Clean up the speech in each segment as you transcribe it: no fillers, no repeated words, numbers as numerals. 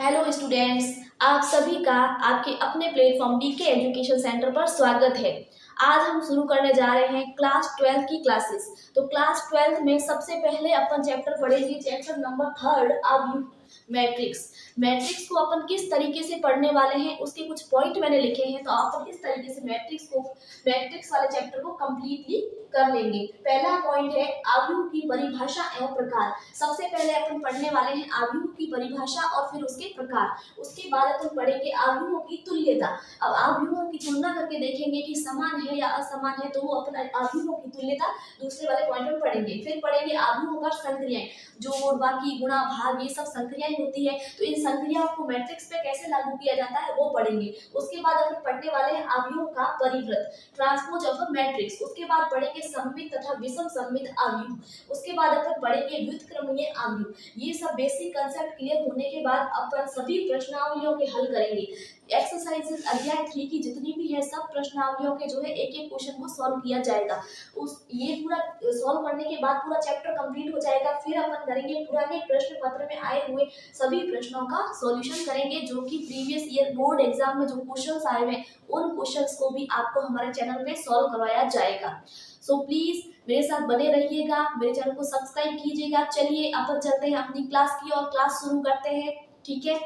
Hello students, आप सभी का आपके अपने प्लेटफॉर्म डीके एजुकेशन सेंटर पर स्वागत है। आज हम शुरू करने जा रहे हैं क्लास 12 की क्लासेस। तो क्लास 12 में सबसे पहले अपन चैप्टर पढ़ेंगे, चैप्टर नंबर 3 अब मैट्रिक्स। मैट्रिक्स को अपन किस तरीके से पढ़ने वाले हैं उसके कुछ पॉइंट मैंने लिखे हैं, तो आप इस तरीके से मैट्रिक्स वाले चैप्टर को कंप्लीटली कर लेंगे। पहला पॉइंट है आव्यूह की परिभाषा एवं प्रकार। सबसे पहले अपन पढ़ने वाले हैं आव्यूह की परिभाषा और फिर उसके प्रकार। उसके बाद अपन पढ़ेंगे आव्यूहों की तुल्यता। अब आव्यूहों की तुलना करके देखेंगे कि समान है या असमान है, तो वो अपन आव्यूहों की तुल्यता दूसरे वाले पॉइंट में पढ़ेंगे। फिर पढ़ेंगे आव्यूहों पर संक्रियाएं, जोड़, बाकी, गुणा, भाग, ये सब संक्रियाएं होती है, तो इन संक्रियाओं को मैट्रिक्स पे कैसे लागू किया जाता है वो पढ़ेंगे। उसके बाद अपन पढ़ने वाले हैं आव्यूहों का परिवृत, ट्रांसपोज ऑफ अ मैट्रिक्स। उसके बाद पढ़ेंगे सममित तथा विषम सममित आव्यूह। उसके बाद अपन पढ़ेंगे व्युत्क्रमणीय आव्यूह। ये सब बेसिक कंसेप्ट क्लियर होने के बाद अपन सभी प्रश्नावलियों के हल करेंगे। एक्सरसाइजेस अध्याय 3 की जितनी भी है सब प्रश्नावलियों के जो है एक एक क्वेश्चन को सॉल्व किया जाएगा। ये पूरा सॉल्व करने के बाद पूरा चैप्टर कंप्लीट हो जाएगा। फिर अपन करेंगे पुराने प्रश्न पत्र में आए हुए सभी प्रश्नों का सॉल्यूशन करेंगे, जो कि प्रीवियस ईयर बोर्ड एग्जाम में जो क्वेश्चंस आए हुए उन क्वेश्चंस को भी आपको हमारे चैनल पे सॉल्व करवाया जाएगा। सो प्लीज मेरे साथ बने रहिएगा, मेरे चैनल को सब्सक्राइब कीजिएगा। चलिए अपन चलते हैं अपनी क्लास की और क्लास शुरू करते हैं। ठीक है,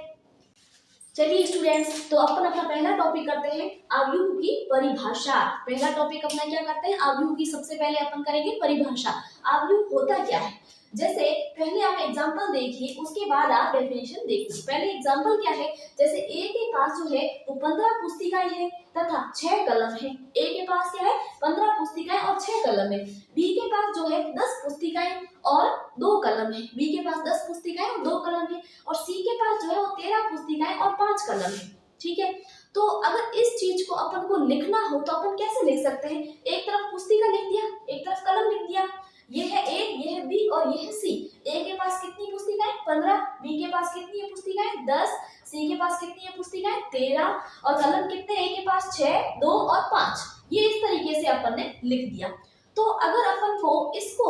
चलिए स्टूडेंट्स, तो अपन अपना पहला टॉपिक करते हैं आव्यूह की परिभाषा। पहला टॉपिक अपना क्या करते हैं, आव्यूह की सबसे पहले अपन करेंगे परिभाषा। आव्यूह होता क्या है, जैसे पहले आप एग्जांपल देखिए, उसके बाद आप डेफिनेशन देखिए। पहले एग्जांपल क्या है, जैसे ए के पास जो है वो 15 पुस्तिकाएं हैं तथा 6 कलम है। ए के पास क्या है, 15 पुस्तिकाएं और 6 कलम है। बी के पास जो है 10 पुस्तिकाएं और 2 कलम है। बी के पास 10 पुस्तिकाएं और 2 कलम है। और सी के पास जो है वो 13 पुस्तिकाएं और 5 कलम है। ठीक है, तो अगर इस चीज को अपन को लिखना हो तो अपन कैसे लिख सकते हैं, एक तरफ पुस्तिका लिख दिया, एक तरफ कलम लिख दिया। ये है ए, ये है बी और ये है सी। ए के पास कितनी पुस्तिकाएं, 15। बी के पास कितनी है पुस्तिकाएं, 10। सी के पास कितनी है पुस्तिकाएं, 13। और कलम कितने, ए के पास 6, 2 और 5। ये इस तरीके से अपन ने लिख दिया। तो अगर अपन को इसको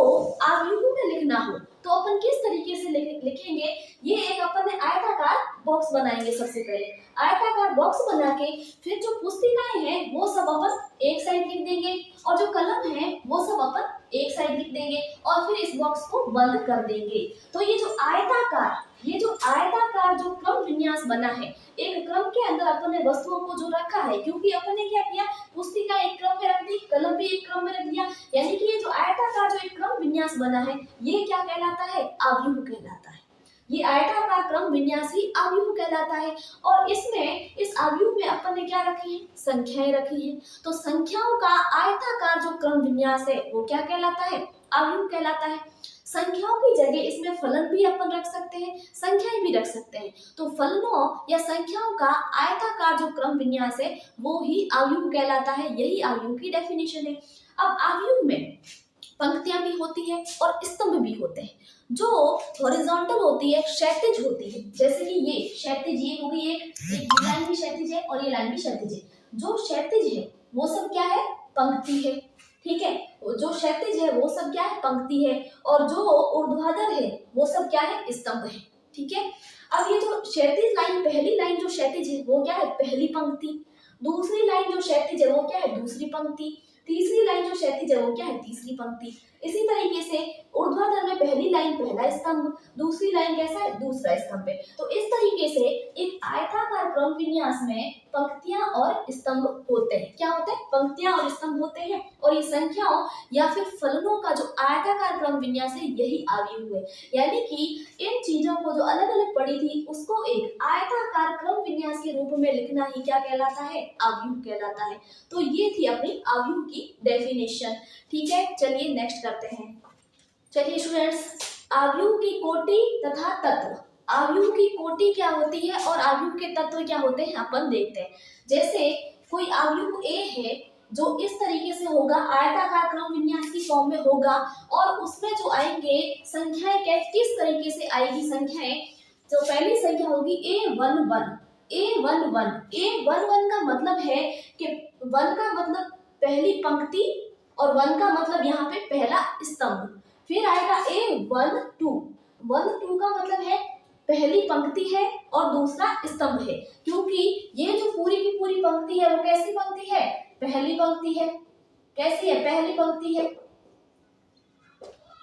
आव्यूह में लिखना हो तो अपन किस तरीके से लिखेंगे, ये एक अपन ने आयताकार बॉक्स बनाएंगे। सबसे पहले आयताकार बॉक्स बना के फिर जो पुस्तिकाएं हैं वो सब अपन एक साइड लिख देंगे और जो कलम है वो सब अपन एक साइड लिख देंगे और फिर इस बॉक्स को बंद कर देंगे। तो ये जो आयताकार जो क्रम विन्यास बना है, एक क्रम के अंदर अपन ने वस्तुओं को जो रखा है, क्योंकि अपन ने क्या किया, पुस्तिका एक क्रम में रख दी, कलम भी एक क्रम में रख दिया, यानी कि ये जो आयताकार जो एक क्रम विन्यास बना है ये क्या कहलाता है, आव्यूह कहलाता है। ये आयताकार क्रम विन्यास ही आव्यूह कहलाता है। और इसमें इस आव्यूह में अपन ने क्या रखी है, संख्याएं रखी है। तो संख्याओं का आयताकार जो क्रम विन्यास है वो क्या कहलाता है, आव्यूह कहलाता है। संख्याओं की जगह इसमें फलन भी अपन रख सकते हैं, संख्याएं भी रख सकते हैं। तो फलनों या संख्याओं का आयताकार जो क्रम विन्यास है वो ही आव्यूह कहलाता है। यही आव्यूह की डेफिनेशन है। अब आव्यूह में पंक्तियां भी होती है और स्तंभ भी होते हैं। जो हॉरिजॉन्टल होती है, क्षैतिज होती है, जैसे कि ये क्षैतिज, ये हो गई एक लाइन भी क्षैतिज है और ये लाइन भी क्षैतिज है। जो क्षैतिज है वो सब क्या है, पंक्ति है। ठीक है, जो क्षैतिज है वो सब क्या है, पंक्ति है। और जो ऊर्ध्वाधर है वो सब क्या है, स्तंभ है। ठीक है, अब ये जो क्षैतिज लाइन, पहली लाइन जो क्षैतिज है वो क्या है, पहली पंक्ति। दूसरी लाइन जो क्षैतिज है वो क्या है, दूसरी पंक्ति। तीसरी लाइन जो क्षैतिज है वो क्या है, तीसरी पंक्ति। इसी तरीके से ऊर्ध्वाधर में पहली लाइन पहला स्तंभ, दूसरी लाइन कैसा है, दूसरा स्तंभ है। तो इस तरीके से एक आयताकार क्रम विन्यास में पंक्तियां और स्तंभ होते हैं। क्या होते हैं, पंक्तियां और स्तंभ होते हैं। और ये संख्याओं या फिर फलनों का जो आयताकार क्रम विन्यास है यही आव्यूह है। यानी कि इन चीजों को जो अलग अलग पड़ी थी उसको एक आयताकार क्रम विन्यास के रूप में लिखना ही क्या कहलाता है, आव्यूह कहलाता है। तो ये थी अपनी आव्यूह की डेफिनेशन। ठीक है, चलिए नेक्स्ट करते हैं। चलिए स्टूडेंट्स, आव्यूह की कोटि तथा तत्व। आव्यूह की कोटि क्या होती है और आव्यूह के तत्व क्या होते हैं अपन देखते हैं। जैसे कोई आव्यूह ए है जो इस तरीके से होगा, आयताकार क्रम विन्यास की फॉर्म में होगा और उसमें जो आएंगे संख्याएं किस तरीके से आएगी, संख्याएं जो पहली संख्या होगी A11। A11 का मतलब है कि 1 का मतलब पहली पंक्ति और 1 का मतलब यहाँ पे पहला स्तंभ। फिर आएगा A12 का मतलब है पहली पंक्ति है और दूसरा स्तंभ है, क्योंकि ये जो पूरी की पूरी पंक्ति है वो कैसी पंक्ति है, पहली पंक्ति है। कैसी है, पहली पंक्ति है।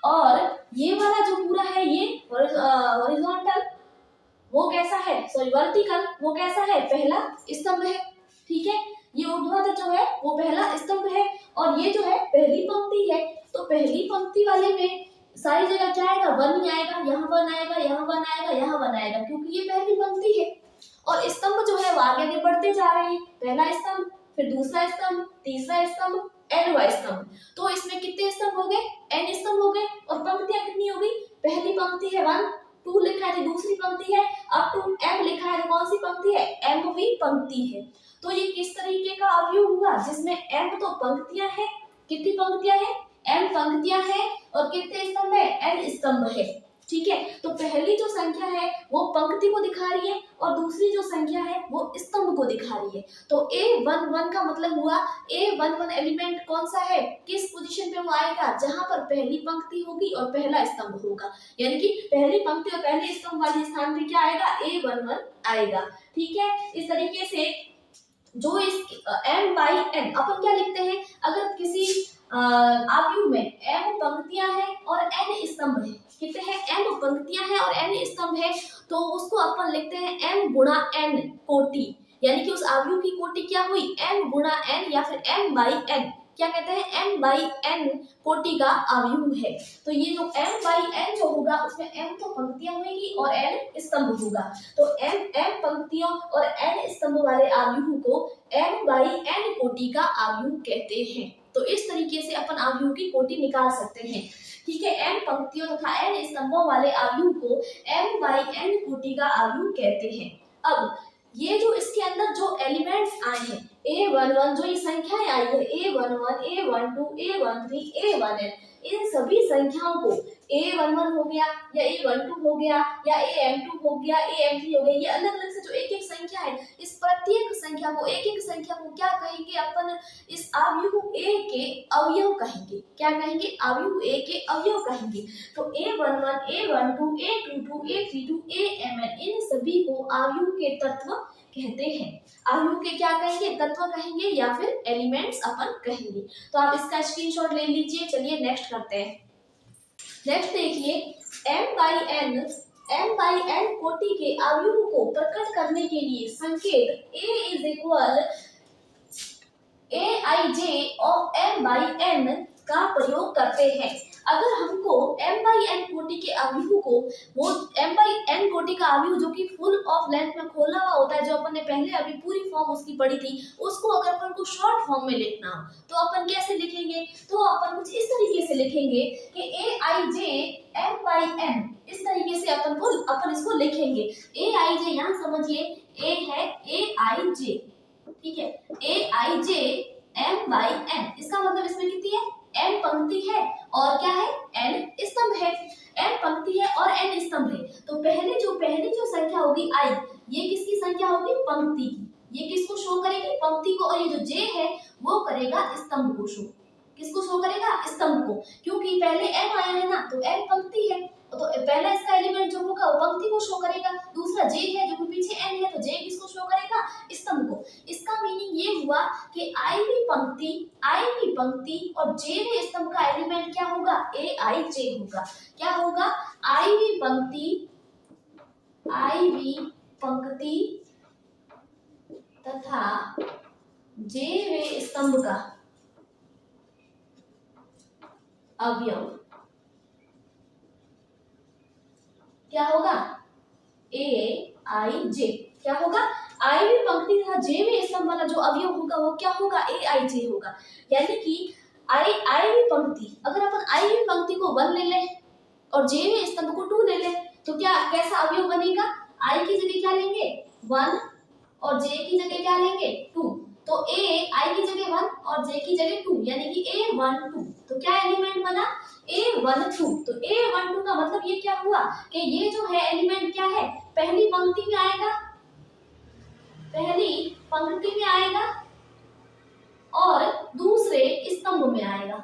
और ये वाला जो पूरा है ये हॉरिजॉन्टल, वो कैसा है, सॉरी वर्टिकल, वो कैसा है, पहला स्तंभ है। ठीक है, ये ऊर्ध्वाधर जो है वो पहला स्तंभ है और ये जो है पहली पंक्ति है। तो पहली पंक्ति वाले में सारी जगह क्या आएगा, वन ही आएगा, यहाँ वन आएगा, यहाँ वन आएगा, यहाँ वन आएगा, क्योंकि ये पहली पंक्ति है। और स्तंभ जो है वो आगे आगे बढ़ते जा रहे हैं, पहला स्तंभ, फिर दूसरा स्तंभ, तीसरा स्तंभ, nवां स्तंभ। तो इसमें कितने स्तंभ हो गए, n स्तंभ हो गए। और पंक्तियां कितनी हो गई, पहली पंक्ति है 1 2 लिखा है, दूसरी पंक्ति है अप टू m लिखा है, तो कौन सी पंक्ति है, mवीं पंक्ति है। तो ये किस तरीके का अवयव हुआ, जिसमें m तो पंक्तियां है, कितनी पंक्तियां है, m पंक्तियां है, और कितने स्तंभ है, n स्तंभ है। ठीक है, तो पहली जो संख्या है वो पंक्ति को दिखा रही है और दूसरी जो संख्या है वो स्तंभ को दिखा रही है। तो A11 का मतलब हुआ A11 एलिमेंट कौन सा है, किस पोजीशन पे वो आएगा, जहां पर पहली पंक्ति होगी और पहला स्तंभ होगा, यानी कि पहली पंक्ति और पहले स्तंभ वाले स्थान पे क्या आएगा, A11 आएगा। ठीक है, इस तरीके से जो इस m/n अपन क्या लिखते हैं, अगर किसी अवयव में m पंक्तियां हैं और n स्तंभ है, कितने हैं, m पंक्तियां हैं और n स्तंभ है, तो उसको अपन लिखते हैं m गुणा n कोटि, यानी कि उस अवयव की कोटि क्या हुई, m गुणा n या फिर m/n, क्या कहते हैं, m/n कोटि का अवयव है। तो ये जो m/n जो होगा उसमें m तो पंक्तियां होंगी और n स्तंभ होगा, तो m पंक्तियों और n स्तंभ वाले अवयव को m/n कोटि का अवयव कहते हैं। तो इस तरीके से अपन अवयव की कोटि निकाल सकते हैं। ठीक है, m पंक्तियों तथा n स्तंभों वाले अवयव को m/n कोटि का अवयव कहते हैं। अब ये जो इसके अंदर जो एलिमेंट्स आए हैं A11, जो ये संख्याएं आई है A11, A12, A13, A1n, इन सभी संख्याओं को A11 हो गया या A12 हो गया या AM2 हो गया, AM3 हो गया, ये अलग अलग से जो एक एक संख्या है, इस प्रत्येक संख्या को, एक एक संख्या को क्या कहेंगे, अपन इस अवयव A के अवयव कहेंगे। क्या कहेंगे, अवयव A के अवयव कहेंगे। तो A11, A12, A22, A32, AMN, इन सभी को अवयव के तत्व कहते हैं। अवयव के क्या कहेंगे, तत्व कहेंगे या फिर एलिमेंट्स अपन कहेंगे। तो आप इसका स्क्रीनशॉट ले लीजिए। चलिए नेक्स्ट करते हैं। नेक्स्ट देखिए, m/n कोटि के अवयव को प्रकट करने के लिए संकेत A is equal Aij of m/n का प्रयोग करते हैं। अगर हमको m/n कोटि के अवयव को, वो m/n कोटि का अवयव जो कि फुल ऑफ लेंथ में खोला हुआ होता है, जो अपन ने पहले अभी पूरी फॉर्म उसकी पढ़ी थी, उसको अगर अपन को शॉर्ट फॉर्म में लिखना हो तो अपन कैसे लिखेंगे, तो अपन कुछ इस तरीके से लिखेंगे कि Aij m/n, इस तरीके से अपन इसको लिखेंगे। Aij यहाँ समझिए A है Aij, ठीक है, Aij m/n, इसका मतलब इसमें कितनी है, m पंक्ति है और क्या है, n स्तंभ है। m पंक्ति है और n स्तंभ है, तो पहली जो संख्या होगी i, ये किसकी संख्या होगी, पंक्ति की। ये किसको शो करेगी, पंक्ति को, और ये जो j है वो करेगा स्तंभ को शो। किसको शो करेगा, स्तंभ को, क्योंकि पहले m आया है ना, तो m पंक्ति है, तो पहला इसका एलिमेंट जो होगा वो पंक्ति को शो करेगा। दूसरा j है जो कि पीछे n है, तो j किसको शो करेगा, स्तंभ को। इसका मीनिंग ये हुआ कि i वी पंक्ति और j वे स्तंभ का एलिमेंट क्या होगा, aij होगा। क्या होगा, i वी पंक्ति तथा j वे स्तंभ का अवयव क्या होगा, aij। क्या होगा, i वी पंक्ति तथा j वे स्तंभ वाला जो अवयव होगा वो क्या होगा, aij होगा। यानी कि i वी पंक्ति, अगर अपन i वी पंक्ति को 1 ले लें और j वे स्तंभ को 2 ले लें, तो क्या कैसा अवयव बनेगा, i की जगह क्या लेंगे 1 और j की जगह क्या लेंगे 2, तो i की जगह 1 और j की जगह 2, यानी कि a12, तो क्या एलिमेंट बना, a12। तो a12 का मतलब ये क्या हुआ कि ये जो है एलिमेंट क्या है, पहली पंक्ति में आएगा, और दूसरे स्तंभ में आएगा।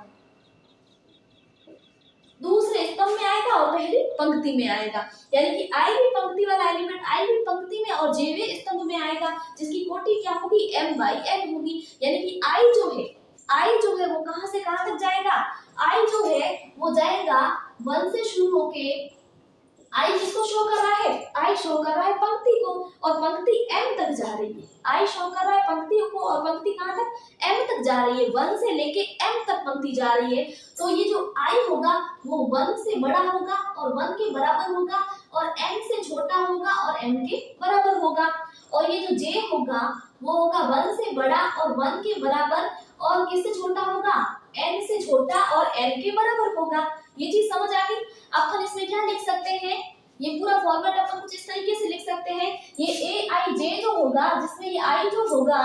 दूसरे स्तंभ में आएगा और पहली पंक्ति में आएगा, यानी कि आई भी पंक्ति वाला एलिमेंट आई भी पंक्ति में और जे भी स्तंभ में आएगा, जिसकी कोटि क्या होगी, m/n होगी। यानी कि आई जो है वो कहां से कहां तक जाएगा, आई जो है वो जाएगा 1 से शुरू होके, आई किसको शो कर रहा है, आई शो कर रहा है पंक्ति को, और पंक्ति m तक जा रही है। आई शो कर रहा है पंक्ति को और पंक्ति कहां तक, m तक जा रही है, 1 से लेके m तक पंक्ति जा रही है। तो ये जो आई होगा वो 1 से बड़ा होगा और 1 के बराबर होगा, और m से छोटा होगा और m के बराबर होगा। और ये जो j होगा वो होगा 1 से बड़ा और 1 के बराबर, और किससे छोटा होगा, n से छोटा और n के बराबर होगा। ये चीज समझ आ गई। अपन इसमें क्या लिख सकते हैं, ये पूरा फॉर्मेट अपन कुछ इस तरीके से लिख सकते हैं, ये ए आई जे जो होगा, जिसमें ये आई जो होगा,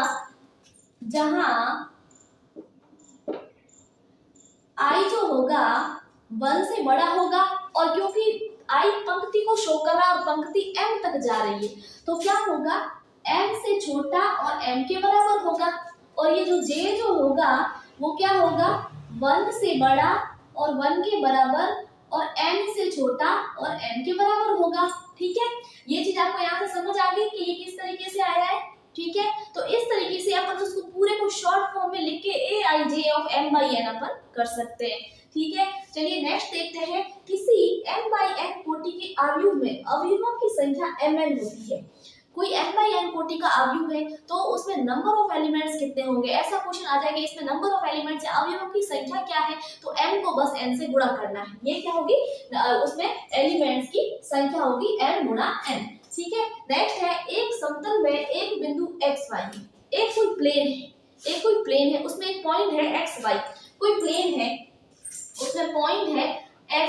जहां आई जो होगा 1 से बड़ा होगा, और क्योंकि आई पंक्ति को शो कर रहा है और पंक्ति m तक जा रही है, तो क्या होगा, m से छोटा और m के बराबर होगा। और ये जो j जो होगा वो क्या होगा, 1 से बड़ा और 1 के बराबर, और m से छोटा और m के बराबर होगा। ठीक है, ये चीज आपको यहाँ से समझ आ गई कि ये किस तरीके से आया है। ठीक है, तो इस तरीके से अपन उसको पूरे को शॉर्ट फॉर्म में लिख के aij ऑफ m/n अपन कर सकते हैं। ठीक है, चलिए नेक्स्ट देखते हैं, किसी m/n कोटि के अवयवों की संख्या mn होती है। कोई m/n कोटि का अवयव है तो उसमें नंबर ऑफ एलिमेंट्स कितने होंगे, ऐसा क्वेश्चन आ जाएगा। इसमें नंबर ऑफ एलिमेंट्स या अवयवों की संख्या क्या है, तो m को बस n से गुणा करना है। ये क्या होगी, उसमें एलिमेंट्स की संख्या होगी m गुणा n। ठीक है, नेक्स्ट है, एक समतल में एक बिंदु x y है, एक कोई प्लेन है, उसमें एक पॉइंट है x y, कोई प्लेन है उसमें पॉइंट है x,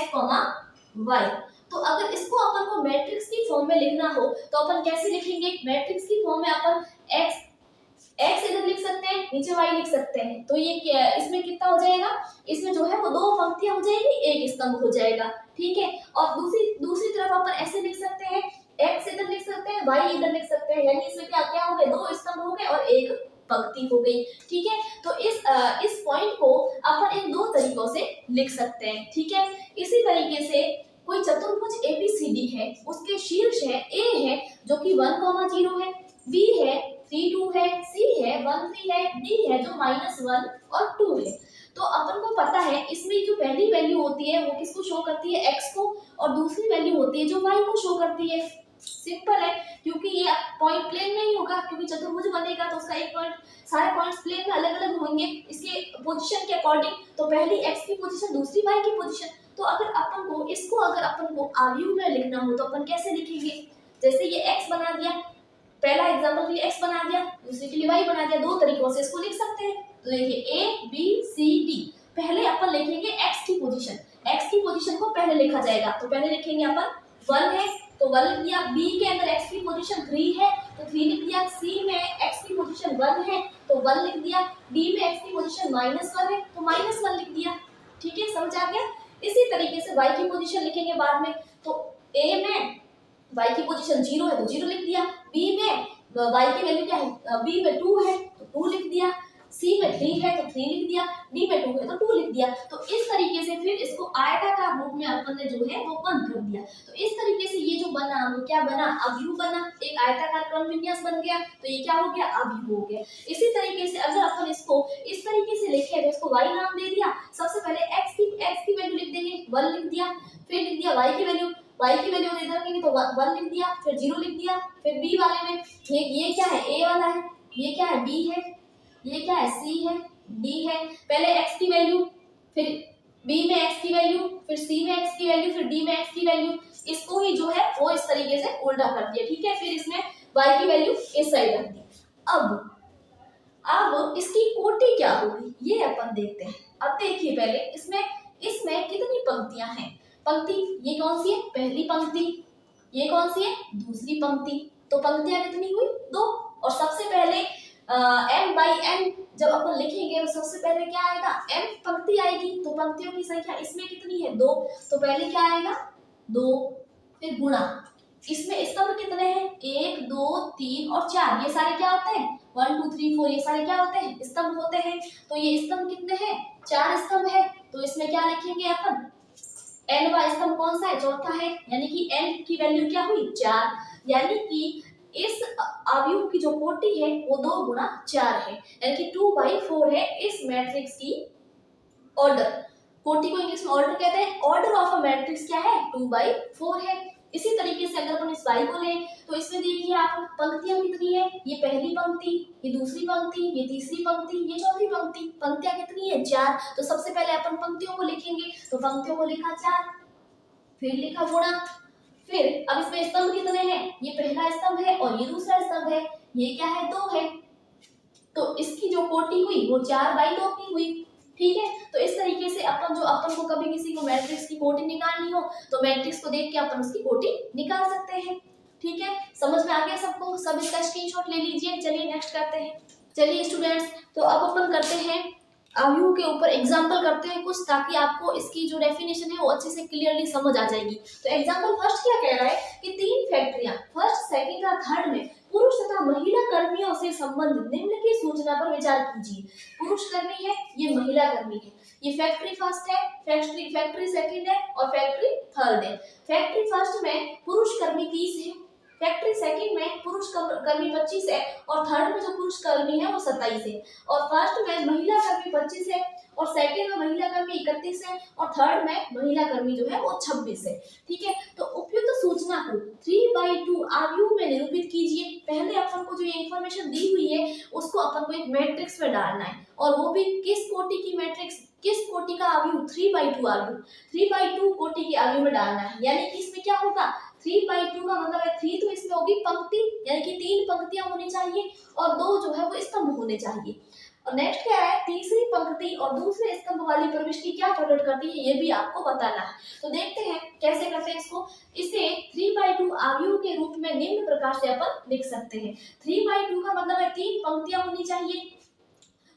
y। तो अगर इसको अपन को मैट्रिक्स की फॉर्म में लिखना हो तो अपन कैसे लिखेंगे, मैट्रिक्स की फॉर्म में अपन x इधर लिख सकते हैं, नीचे y लिख सकते हैं। तो ये इसमें कितना हो जाएगा, इसमें जो है वो 2 पंक्तियां हो जाएगी, एक स्तंभ हो जाएगा। ठीक है, और दूसरी तरफ अपन ऐसे लिख सकते हैं, x इधर लिख सकते हैं, y इधर लिख सकते हैं, यानी इसमें क्या हो गए, 2 स्तंभ हो गए और एक पंक्ति हो गई। ठीक है, तो इस पॉइंट को अपन इन 2 तरीकों से लिख सकते हैं। ठीक है, इसी तरीके से कोई चतुर्भुज ABCD है, उसके शीर्ष है A है जो कि 1,0 है, B है 3,2 है, C है 1,3 है, D है जो -1 और 2 है। तो अपन को पता है इसमें जो पहली वैल्यू होती है वो किसको शो करती है, x को, और दूसरी वैल्यू होती है जो y को शो करती है। सिंपल है, क्योंकि ये पॉइंट प्लेन में ही होगा, क्योंकि चतुर्भुज बनेगा तो उसका एक पॉइंट, सारे पॉइंट्स प्लेन में अलग अलग होंगे इसके पोजीशन के अकॉर्डिंग। तो पहली x की पोजीशन, दूसरी y की पोजीशन। तो अगर अपन को अवयव में लिखना हो तो अपन कैसे लिखेंगे, जैसे ये x बना दिया, पहला एग्जांपल के लिए x बना दिया, दूसरे के लिए y बना दिया, 2 तरीकों से इसको लिख सकते हैं। तो देखिए a b c d, पहले अपन लिखेंगे x की पोजीशन को पहले लिखा जाएगा। तो पहले लिखेंगे अपन 1 है तो 1 लिख दिया, b के अंदर x की पोजीशन 3 है तो 3 लिख दिया, c में x की पोजीशन 1 है तो 1 लिख दिया, d में x की पोजीशन -1 है तो -1 लिख दिया। ठीक है, समझ आ गया। इसी तरीके से y की पोजीशन लिखेंगे बाद में, तो a में y की पोजीशन 0 है तो 0 लिख दिया, b में y की वैल्यू क्या है, b में 2 है तो 2 लिख दिया, c में 3 है तो 3 लिख दिया, d में 2 है तो 2 लिख दिया। तो इस तरीके से फिर इसको आयताकार रूप में अपन ने जो है वो बंद कर दिया। तो इस तरीके से ये जो बना वो क्या बना, अवयव बना, एक आयताकार क्रम विन्यास बन गया। तो ये क्या हो गया, अवयव हो गया। इसी तरीके से अगर अपन इसको इस तरीके से लिखे तो इसको y नाम दे दिया, सबसे पहले x की वैल्यू लिख देंगे, 1 लिख दिया, फिर लिख दिया y की वैल्यू इधर रखेंगे तो 1 लिख दिया, फिर 0 लिख दिया, फिर b वाले में ये क्या है, a वाला है, ये क्या है, b है, ये क्या है, c है, d है। पहले x की वैल्यू, फिर b में x की वैल्यू, फिर c में x की वैल्यू, फिर d में x की वैल्यू, इसको ही जो है वो इस तरीके से उल्टा कर दिया। ठीक है, फिर इसमें y की वैल्यू इस साइड रख दी। अब इसकी कोटि क्या होगी ये अपन देखते हैं। अब देखिए पहले इसमें कितनी पंक्तियां हैं, पंक्ति ये कौन सी है, पहली पंक्ति, ये कौन सी है, दूसरी पंक्ति। तो पंक्तियां कितनी हुई, 2। और सबसे पहले m/n जब अपन लिखेंगे तो सबसे पहले क्या आएगा, m पंक्ति आएगी, तो पंक्तियों की संख्या इसमें कितनी है, 2। तो पहले क्या आएगा, 2, फिर गुणा, इसमें स्तंभ कितने हैं, 1 2 3 और 4, ये सारे क्या होते हैं, 1 2 3 4, ये सारे क्या होते हैं, स्तंभ होते हैं। तो ये स्तंभ कितने हैं, 4 स्तंभ है। तो इसमें क्या लिखेंगे अपन, nवां स्तंभ कौन सा है? चौथा है, यानी कि n की वैल्यू क्या हुई? 4। यानी कि इस अवयव की जो कोटि है वो 2 गुना 4 है, यानी कि 2/4 है इस मैट्रिक्स की ऑर्डर। कोटि को इंग्लिश में ऑर्डर कहते हैं। ऑर्डर ऑफ अ मैट्रिक्स क्या है? 2/4 है। इसी तरीके से अगर अपन इस y को लें तो इसमें देखिए आप पंक्तियां कितनी है? ये पहली पंक्ति, ये दूसरी पंक्ति, ये तीसरी पंक्ति, ये चौथी पंक्ति। पंक्तियां कितनी है? 4। तो सबसे पहले अपन पंक्तियों को लिखेंगे, तो पंक्तियों को लिखा 4, फिर लिखा गुणा, फिर अब इसमें स्तंभ कितने हैं? ये पहला स्तंभ है और ये दूसरा स्तंभ है, ये क्या है? 2 है। तो इसकी जो कोटि हुई वो 4/2 की हुई। ठीक है, तो इस तरीके से अपन को कभी किसी को मैट्रिक्स की कोटि निकालनी हो तो मैट्रिक्स को देख के अपन उसकी कोटि निकाल सकते हैं। ठीक है, समझ में आ गया सबको? सब इसका स्क्रीनशॉट ले लीजिए। चलिए नेक्स्ट करते हैं। चलिए स्टूडेंट्स, तो अब अपन करते हैं अवयव के ऊपर एग्जाम्पल करते हैं कुछ, ताकि आपको इसकी जो डेफिनेशन है वो अच्छे से क्लियरली समझ आ जाएगी। तो एग्जाम्पल फर्स्ट क्या कह रहा है कि 3 फैक्ट्रियां फर्स्ट, सेकंड और थर्ड में पुरुष तथा महिला कर्मियों से संबंधित निम्न की सूचना पर विचार कीजिए। पुरुष कर्मी है, ये महिला कर्मी है, ये फैक्ट्री फर्स्ट है, फैक्ट्री सेकंड है और फैक्ट्री थर्ड है। फैक्ट्री फर्स्ट में पुरुष कर्मी 30 है, फैक्ट्री सेकंड में पुरुष कर्मी 25 है और थर्ड में जो पुरुष कर्मी है वो 27 है, और फर्स्ट में महिला कर्मी 25 है और सेकंड में महिला कर्मी 31 है और थर्ड में महिला कर्मी जो है वो 26 है। ठीक है, तो उपयुक्त सूचना को 3/2 आव्यूह में निरूपित कीजिए। पहले अपन को जो ये इंफॉर्मेशन दी हुई है उसको अपन को एक मैट्रिक्स में डालना है, और वो भी किस कोटि की मैट्रिक्स, किस कोटि का आव्यूह? 3/2 आव्यूह, 3/2 कोटि के आव्यूह में डालना है। यानी कि इसमें क्या होगा? 3/2 का मतलब है 3 तो इसमें होगी पंक्ति, यानी कि 3 पंक्तियां होनी चाहिए और 2 जो है वो स्तंभ होने चाहिए। और नेक्स्ट क्या है? तीसरी पंक्ति और दूसरे स्तंभ वाली प्रविष्टि क्या प्रकट करती है ये भी आपको बताना है। तो देखते हैं कैसे करते हैं इसको। इसे 3/2 आव्यूह के रूप में निम्न प्रकार से अपन लिख सकते हैं। 3/2 का मतलब है 3 पंक्तियां होनी चाहिए,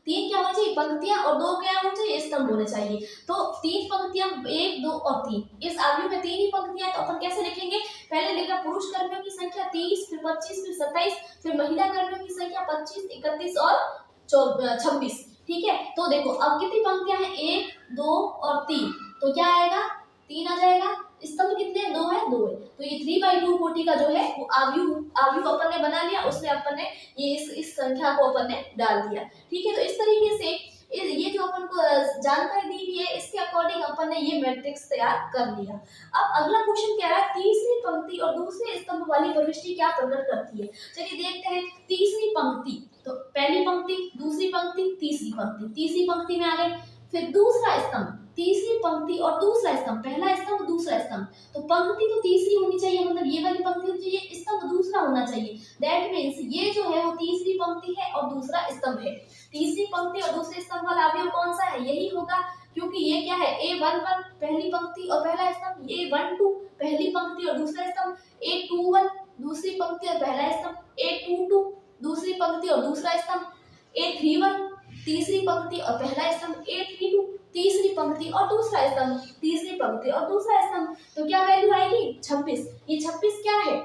3 क्या होनी चाहिए? पंक्तियां, और 2 क्या होने चाहिए? स्तंभ होने चाहिए। तो 3 पंक्तियां, 1, 2 और 3, इस आव्यूह में 3 ही पंक्तियां, तो अपन कैसे लिखेंगे? पहले लिखा पुरुष कर्मियों की संख्या 30, फिर 25, फिर 27, फिर महिला कर्मियों की संख्या 25, 31 और 26। ठीक है, तो देखो अब कितनी पंक्तियां हैं? 1, 2 और 3, तो क्या आएगा? 3 आ जाएगा। स्तंभ कितने? 2 है, 2 है। तो ये 3/2 कोटि का जो है वो आव्यूह अपन ने बना लिया, उसमें अपन ने ये इस संख्या को अपन ने डाल दिया। ठीक है, तो इस तरीके से ये जो अपन को जानकारी दी हुई है इसके अकॉर्डिंग अपन ने ये मैट्रिक्स तैयार कर लिया। अब अगला क्वेश्चन क्या है? तीसरी पंक्ति और दूसरे स्तंभ वाली प्रविष्टि क्या प्रकट करती है? चलिए देखते हैं। तीसरी पंक्ति, तो पहली पंक्ति, दूसरी पंक्ति, तीसरी पंक्ति, तीसरी पंक्ति में आ गए। फिर दूसरा स्तंभ, तीसरी पंक्ति और दूसरा स्तंभ, पहला स्तंभ दूसरा स्तंभ, तो पंक्ति तो तीसरी होनी चाहिए, मतलब ये वाली पंक्ति होनी चाहिए, स्तंभ दूसरा होना चाहिए। दैट मीन्स ये जो है वो तीसरी पंक्ति है और दूसरा स्तंभ है। तीसरी पंक्ति और दूसरे स्तंभ वाला अवयव कौन सा है? यही होगा, क्योंकि ये क्या है? A11 पहली पंक्ति और पहला स्तंभ, A12 पहली पंक्ति और दूसरा स्तंभ, A21 दूसरी पंक्ति और पहला स्तंभ, A22 दूसरी पंक्ति और दूसरा स्तंभ, A31 तीसरी पंक्ति और पहला स्तंभ, A32 तीसरी पंक्ति और दूसरा स्तंभ, तीसरी पंक्ति और दूसरा स्तंभ। तो क्या वैल्यू आएगी? 26। ये 26 क्या है?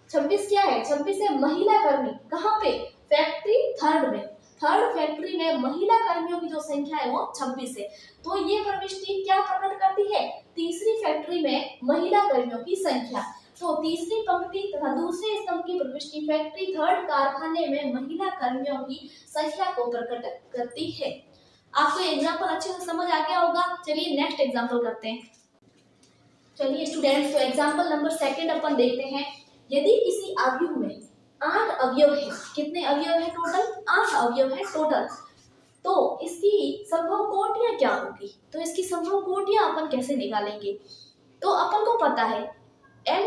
26 क्या है? 26 है महिला कर्मी। कहाँ पे? फैक्ट्री थर्ड में, थर्ड फैक्ट्री में महिला कर्मियों की जो संख्या है वो 26 है। तो ये प्रविष्टि क्या प्रकट करती है? तीसरी फैक्ट्री में महिला कर्मियों की संख्या। तो तीसरी पंक्ति तथा दूसरे स्तंभ की प्रविष्टि फैक्ट्री थर्ड कारखाने में महिला कर्मियों की संख्या को प्रकट करती है। आपको एग्जाम्पल अच्छे से समझ आ गया होगा। चलिए नेक्स्ट एग्जाम्पल करते हैं। चलिए स्टूडेंट्स, तो एग्जाम्पल नंबर 2 अपन देखते हैं। यदि किसी आव्यूह में 8 अवयव है, कितने अवयव है टोटल? 8 अवयव है टोटल, तो इसकी संभव कोटियां क्या होगी? तो इसकी संभव कोटियां अपन कैसे निकालेंगे? तो अपन को पता है n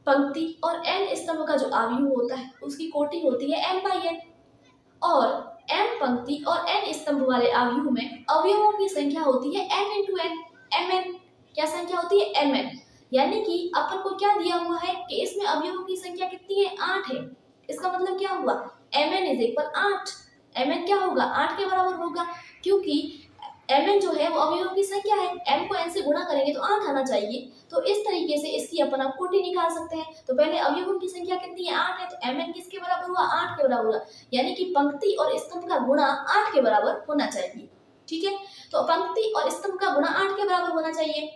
पंक्ति और n स्तंभ का जो आव्यूह होता है उसकी कोटि होती है m/n, और m पंक्ति और n स्तंभ वाले आव्यूह में अवयवों की संख्या होती है m × n, mn। क्या संख्या होती है? mn। यानी कि अपन को क्या दिया हुआ है कि इसमें अवयवों की संख्या कितनी है? 8 है। इसका मतलब क्या हुआ? mn = 8। mn क्या होगा? 8 के बराबर होगा, क्योंकि mn जो है वो अवयवों की संख्या है, m को n से गुणा करेंगे तो 8 आना चाहिए। तो इस तरीके से इसकी अपन आप कोटि निकाल सकते हैं। तो पहले अवयवों की संख्या कितनी है? 8 है, तो mn किसके बराबर हुआ? 8 के बराबर हुआ, यानी कि पंक्ति और स्तंभ का गुणा 8 के बराबर होना चाहिए। ठीक है, तो पंक्ति और स्तंभ का गुणा 8 के बराबर होना चाहिए।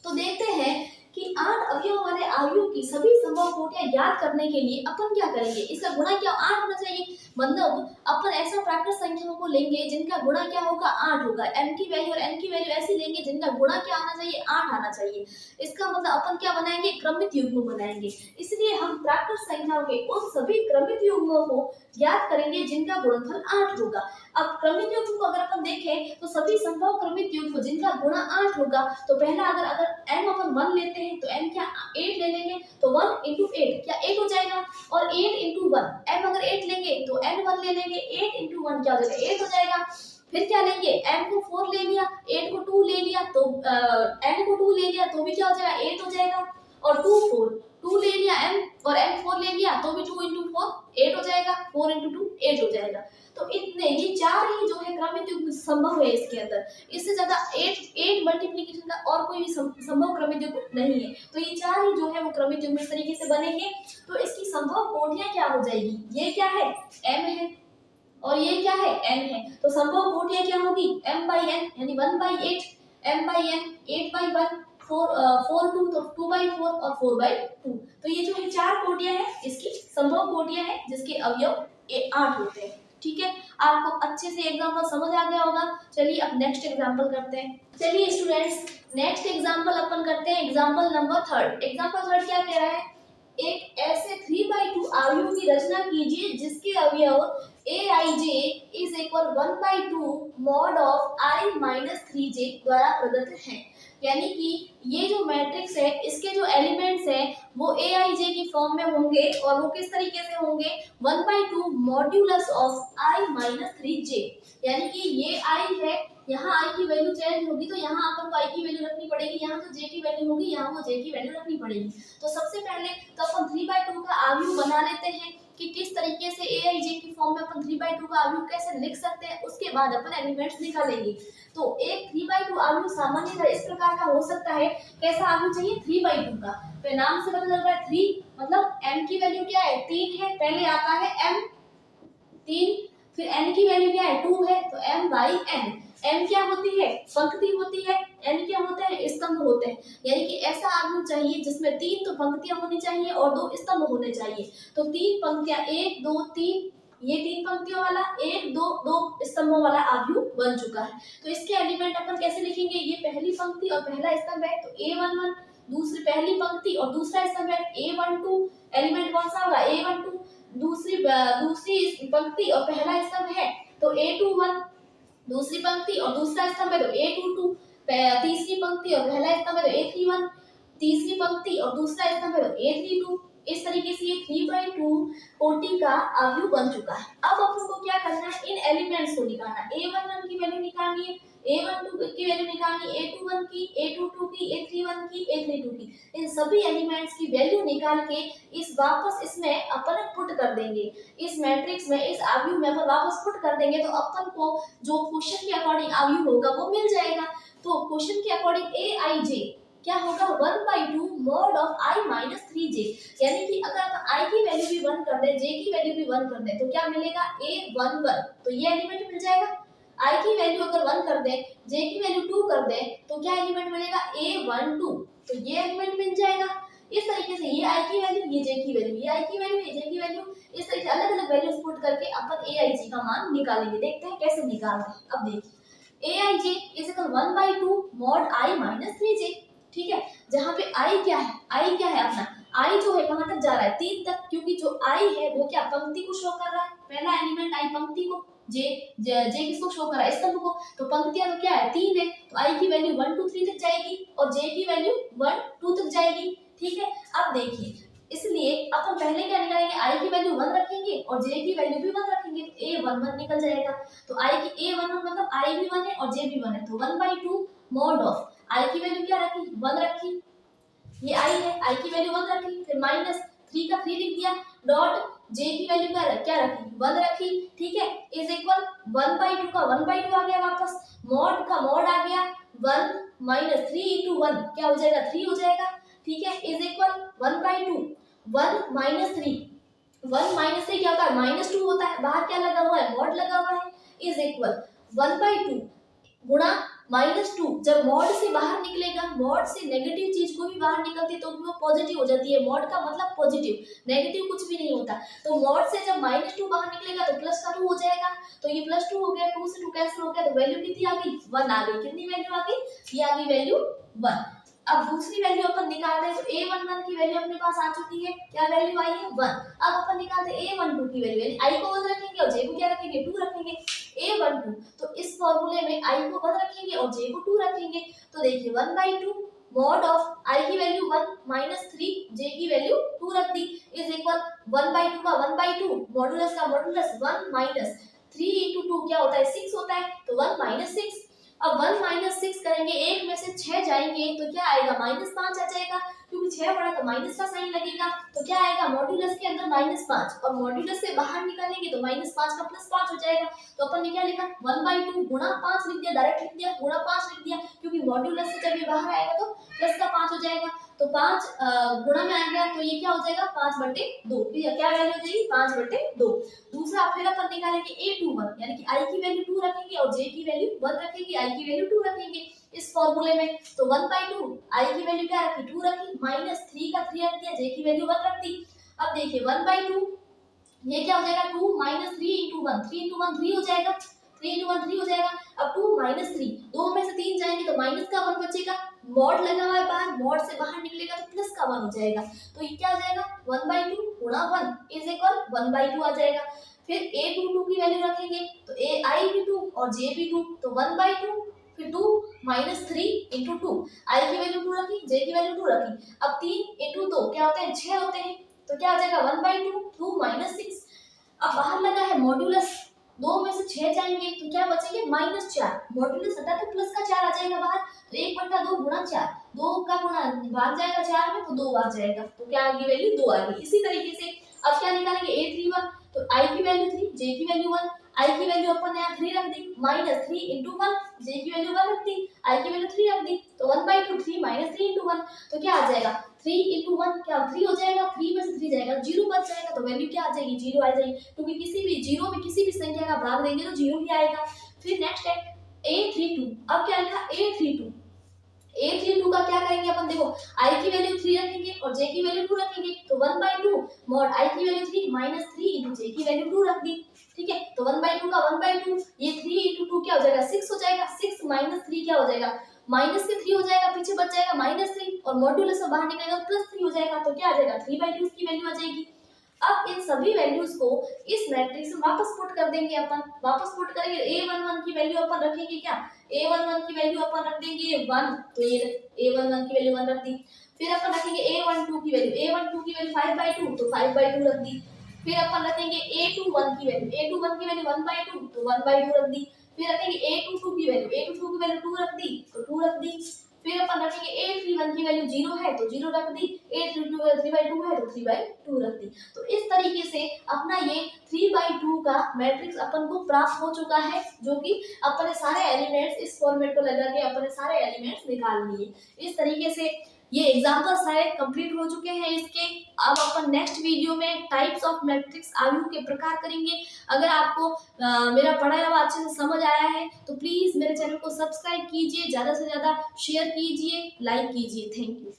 तो देखते हैं कि 8 अवयवों वाले अवयव की सभी संभव कोटियां ज्ञात करने के लिए अपन क्या करेंगे, इसका गुणा क्या 8 होना चाहिए। मतलब अपन ऐसा प्राकृत संख्याओं को लेंगे जिनका गुणा क्या होगा 8 होगा, m की वैल्यू और n की वैल्यू ऐसी लेंगे जिनका गुणा क्या आना चाहिए 8 आना चाहिए। इसका मतलब अपन क्या बनाएंगे, क्रमित युग्म बनाएंगे। इसलिए हम प्राकृत संख्याओं के उन सभी क्रमित युग्मों को ज्ञात करेंगे जिनका गुणनफल 8 होगा। अब क्रमित युग्म को अगर अपन देखें तो सभी संभव क्रमित युग्म जिनका गुणा 8 होगा, तो पहला अगर m अपन 1 लेते हैं तो m क्या 8 ले लेंगे, तो 1 into 8 क्या 8 हो जाएगा, और 8 into 1 m अगर 8 लेंगे तो n 1 ले लेंगे, 8 into 1 क्या हो जाएगा 8 हो जाएगा। फिर क्या लेंगे, m को 4 ले लिया, 8 को 2 ले लिया, तो n को 2 ले लिया तो भी क्या हो जाएगा 8 हो जाएगा, और 2 4 2 ले लिया m और m 4 ले लिया तो भी 2 into 4 8 हो जाएगा, 4 into 2 8 हो जाएगा। तो इतने ये चार ही जो है क्रमित युग्म संभव है इसके अंदर, इससे ज्यादा 8 मल्टीप्लिकेशन का और कोई भी संभव क्रमित युग्म नहीं है। तो ये चार ही जो है वो क्रमित युग्म इस तरीके से बनेंगे। तो इसकी संभव कोटियां क्या हो जाएगी, ये क्या है m है और ये क्या है n है, तो संभव कोटियां क्या होगी m by n यानी 1/8, m by n 8/1, 4 2 तो 2/4 और 4/2। तो ये जो है चार कोटियां हैं, इसकी संभव कोटियां हैं जिसके अवयव 8 होते हैं। ठीक है, आपको अच्छे से एग्जांपल समझ आ गया होगा। चलिए अब नेक्स्ट एग्जांपल करते हैं। चलिए स्टूडेंट्स नेक्स्ट एग्जांपल अपन करते हैं, एग्जांपल नंबर 3। एग्जांपल 3 क्या कह रहा है, एक ऐसे 3/2 अवयव की रचना कीजिए जिसके अवयव aij is equal 1/2 mod of i minus 3j द्वारा प्रदत्त है। यानी कि ये जो मैट्रिक्स है इसके जो एलिमेंट्स हैं वो aij की फॉर्म में होंगे, और वो किस तरीके से होंगे 1/2 modulus of i minus 3j। यानी कि ये i है, यहाँ i की वैल्यू चेंज होगी तो यहाँ अपन को i की वैल्यू रखनी पड़ेगी, यहाँ जो j की वैल्यू होगी यहाँ वो j की वैल्यू रखनी पड़ेगी। तो सबसे पहले तो अपन 3/2 का अवयव बना लेते हैं कि किस तरीके से aij की फॉर्म में अपन 3/2 का अवयव कैसे लिख सकते हैं, उसके बाद अपन एलिमेंट्स निकालेंगे। तो एक 3/2 अवयव सामान्यतः इस प्रकार का हो सकता है, कैसा अवयव चाहिए 3/2 का, तो नाम से पता चल रहा है 3 मतलब m की वैल्यू क्या है 3 है, पहले आता है m 3, फिर n की वैल्यू क्या है 2 है, तो m by n। m क्या होती है पंक्ति होती है, n क्या होता है स्तंभ होते हैं। यानी कि ऐसा अवयव चाहिए जिसमें 3 तो पंक्तियां होनी चाहिए और 2 स्तंभ होने चाहिए। तो 3 पंक्तियां 1 2 3, ये 3 पंक्तियों वाला 1 2 2 स्तंभों वाला अवयव बन चुका है। तो इसके एलिमेंट अपन कैसे लिखेंगे, ये पहली पंक्ति और पहला स्तंभ है तो a11, दूसरी पहली पंक्ति और दूसरा स्तंभ है a12, एलिमेंट कौन सा होगा a12, दूसरी पंक्ति और पहला स्तंभ है तो a21, दूसरी पंक्ति और दूसरा स्तंभ है तो a22, तीसरी पंक्ति और पहला स्तंभ है तो a31, तीसरी पंक्ति और दूसरा स्तंभ है तो a32। इस तरीके से ये 3/2 कोटि का अवयव बन चुका है। अब अपन को क्या करना है, इन एलिमेंट्स को निकालना है। a11 की वैल्यू निकालनी है, a12 की वैल्यू निकालनी है, a21 की, a22 की, a31 की, a32 की। इन सभी एलिमेंट्स की वैल्यू निकाल के इस वापस इसमें अपन पुट कर देंगे, इस मैट्रिक्स में इस अवयव में अपन वापस पुट कर देंगे तो अपन को जो क्वेश्चन के अकॉर्डिंग अवयव होगा वो मिल जाएगा। तो क्वेश्चन के अकॉर्डिंग aij क्या होगा 1/2 mod of i minus 3j। यानी कि अगर अपन i की वैल्यू भी 1 कर दें, j की वैल्यू भी 1 कर दें तो क्या मिलेगा a11, तो ये एलिमेंट मिल जाएगा। i की वैल्यू अगर 1 कर दें, j की वैल्यू 2 कर दें तो क्या एलिमेंट मिलेगा a12, तो ये एलिमेंट मिल जाएगा। इस तरीके से ये i की वैल्यू, ये j की वैल्यू, ये i की वैल्यू, ये j की वैल्यू, इस तरीके से अलग अलग वैल्यूज पुट करके अपन aij का मान निकालेंगे। देखते हैं कैसे निकाल रहे हैं। अब देखिए aij is equal 1/2 mod i minus 3j। ठीक है, जहाँ पे i क्या है, i क्या है अपना, i जो है कहाँ तक जा रहा है 3 तक, क्योंकि जो i है वो क्या पंक्ति को शो कर रहा है, पहला एलिमेंट i पंक्ति को, j किसको शो कर रहा है स्तंभ को, तो पंक्तियां तो क्या है 3 है तो i की वैल्यू 1 2 3 तक जाएगी और j की वैल्यू 1 2 तक जाएगी। ठीक है, अब देखिए इसलिए अपन पहले क्या निकालेंगे, i की वैल्यू 1 रखेंगे और j की वैल्यू भी 1 रखेंगे तो a11 निकल जाएगा। तो i की a11 मतलब i भी 1 है और j भी 1 है, तो 1/2 mod of i की वैल्यू क्या रखी 1 रखी, ये i है, i की वैल्यू 1 रखी, फिर माइनस 3 का 3 लिख दिया, डॉट j की वैल्यू क्या रखी 1 रखी। ठीक है, इज इक्वल 1/2 का 1/2 आ गया वापस, मॉड का मॉड आ गया 1 माइनस 3 into 1 क्या हो जाएगा 3 हो जाएगा। ठीक है, इज इक्वल 1/2 1 माइनस 3, 1 माइनस 3 क्या होता है -2 होता है, बाहर क्या लगा हुआ है मॉड लगा हुआ है, इज इक्वल 1/2 गुणा -2 जब मॉड से बाहर निकलेगा, मॉड से नेगेटिव चीज को भी बाहर निकलती है तो वो पॉजिटिव हो जाती है। मॉड का मतलब पॉजिटिव, नेगेटिव कुछ भी नहीं होता। तो मॉड से जब -2 बाहर निकलेगा तो प्लस का 2 हो जाएगा। तो ये +2 हो गया, 2 से 2 कैंसिल हो गया, तो वैल्यू कितनी आ गई? 1 आ गई। कितनी वैल्यू आ गई? ये आ गई वैल्यू 1। अब दूसरी वैल्यू अपन निकालते हैं, तो a11 की वैल्यू अपने पास आ चुकी है। क्या वैल्यू आई है? 1। अब अपन निकालते हैं a12 की वैल्यू, यानी i को 1 रखेंगे और j को क्या रखेंगे? 2 रखेंगे। a12, तो इस फॉर्मूले में i को 1 रखेंगे और j को 2 रखेंगे। तो देखिए 1/2 मॉड ऑफ i की वैल्यू 1 -3 j की वैल्यू 2 रख दी इज इक्वल 1/2 का 1/2 मॉडुलस का मॉडुलस 1 -3 × 2 क्या होता है? 6 होता है। तो 1 - 6। अब 1 - 6 करेंगे, एक में से 6 जाएंगे तो क्या आएगा? -5 आ जाएगा, क्योंकि 6 बड़ा तो माइनस का साइन लगेगा। तो क्या आएगा? मॉड्यूलस के अंदर -5 और मॉड्यूलस से बाहर निकालेंगे तो -5 का +5 हो जाएगा। तो अपन ने क्या लिखा? 1/2 गुणा 5 लिख दिया, डायरेक्ट लिख दिया, गुणा 5 लिख दिया, क्योंकि मॉड्यूलस से जब ये बाहर आएगा तो प्लस का 5 हो जाएगा। तो 5 गुणा में आ गया तो ये क्या हो जाएगा? 5/2। क्या वैल्यू हो जाएगी? 5/2। दूसरा फिर अपन निकालेंगे a21, यानी कि i की वैल्यू 2 रखेंगे और j की वैल्यू 1 रखेंगे, i की वैल्यू 2 रखेंगे इस फॉर्मूले में। तो 1/2 i की वैल्यू क्या रखी? 2 रखी, -3 का 3 रख दिया, j की वैल्यू 1 रख दी। अब देखिए 1/2 ये क्या हो जाएगा? 2 - 3 × 1, 3 × 1 3 हो जाएगा, 3 × 1 3 हो जाएगा। अब 2 - 3, 2 में से 3 जाएंगे तो माइनस का 1 बचेगा, मॉड लगा हुआ है बाहर, मॉड से बाहर निकलेगा तो प्लस का 1 हो जाएगा। तो ये क्या आ जाएगा? 1/2 गुणा 1 इज इक्वल 1/2 आ जाएगा। फिर a22 की वैल्यू रखेंगे, तो i भी 2 और j भी 2, तो 1/2 फिर 2 - 3 × 2, i की वैल्यू 2 रखी, j की वैल्यू 2 रखी। अब 3 × 2 क्या होते हैं? 6 होते हैं। तो क्या आ जाएगा? 1/2 2 - 6। अब बाहर लगा है मॉड्यूलस, 2 में से 6 जाएंगे तो क्या बचेंगे? -4। मॉड्यूलस हटा तो प्लस का 4 आ जाएगा बाहर, तो 1/2 गुणा 4, 2 का गुणा भाग जाएगा 4 में तो 2 आ जाएगा। तो क्या आ गई वैल्यू? 2 आ गई। इसी तरीके से अब क्या निकालेंगे? a31, तो i की वैल्यू 3, j की वैल्यू 1, i की वैल्यू अपन ने यहाँ 3 रख दी, -3 × 1, j की वैल्यू 1 रख दी, i की वैल्यू 3 रख दी, तो 1/2 3 - 3 × 1, तो क्या आ जाएगा? 3 × 1 क्या 3 हो जाएगा, 3 में से 3 जाएगा 0 बच जाएगा, तो वैल्यू क्या आ जाएगी? 0 आ जाएगी, क्योंकि किसी भी 0 में किसी भी संख्या का भाग देंगे तो 0 ही आएगा। फिर नेक्स्ट है a32, अब क्या लिखा? a32 का क्या करेंगे अपन? देखो i की वैल्यू 3 रखेंगे और j की वैल्यू 2 रखेंगे, तो 1/2 मॉड i की वैल्यू 3 -3 × j की वैल्यू 2 रख दी, ठीक है। तो 1/2 का 1/2, ये 3 × 2 क्या हो जाएगा? 6 हो जाएगा, 6 - 3 क्या हो जाएगा? माइनस के 3 हो जाएगा, पीछे बच जाएगा -3 और मॉड्यूलस से बाहर निकलेगा तो +3 हो जाएगा, तो क्या आ जाएगा? 3/2 की वैल्यू आ जाएगी। अब इन सभी वैल्यूज को इस मैट्रिक्स में वापस पुट कर देंगे अपन, वापस पुट करेंगे। a11 की वैल्यू अपन रखेंगे, क्या a11 की वैल्यू अपन रख देंगे 1, तो ये a11 की वैल्यू 1 रख दी। फिर अपन रखेंगे a12 की वैल्यू, a12 की वैल्यू 5/2, तो 5/2 रख दी। फिर अपन रखेंगे a21 की वैल्यू, a21 की वैल्यू 1/2, तो 1/2 रख दी। फिर रखेंगे a22 की वैल्यू, a22 की वैल्यू 2 रख दी, तो 2 रख दी। फिर अपन रखेंगे a31 की वैल्यू 0 है तो 0 रख दी, a32 3/2 है तो 3/2 रख दी। तो इस तरीके से अपना ये 3/2 का मैट्रिक्स अपन को प्राप्त हो चुका है, जो कि अपने सारे एलिमेंट्स इस फॉर्मेट को लगा के अपने सारे एलिमेंट्स निकाल लिए। इस तरीके से ये एग्जाम्पल सारे कंप्लीट हो चुके हैं इसके। अब अपन नेक्स्ट वीडियो में टाइप्स ऑफ मैट्रिक्स आयु के प्रकार करेंगे। अगर आपको मेरा पढ़ाया हुआ अच्छे से समझ आया है तो प्लीज़ मेरे चैनल को सब्सक्राइब कीजिए, ज़्यादा से ज़्यादा शेयर कीजिए, लाइक कीजिए। Thank you.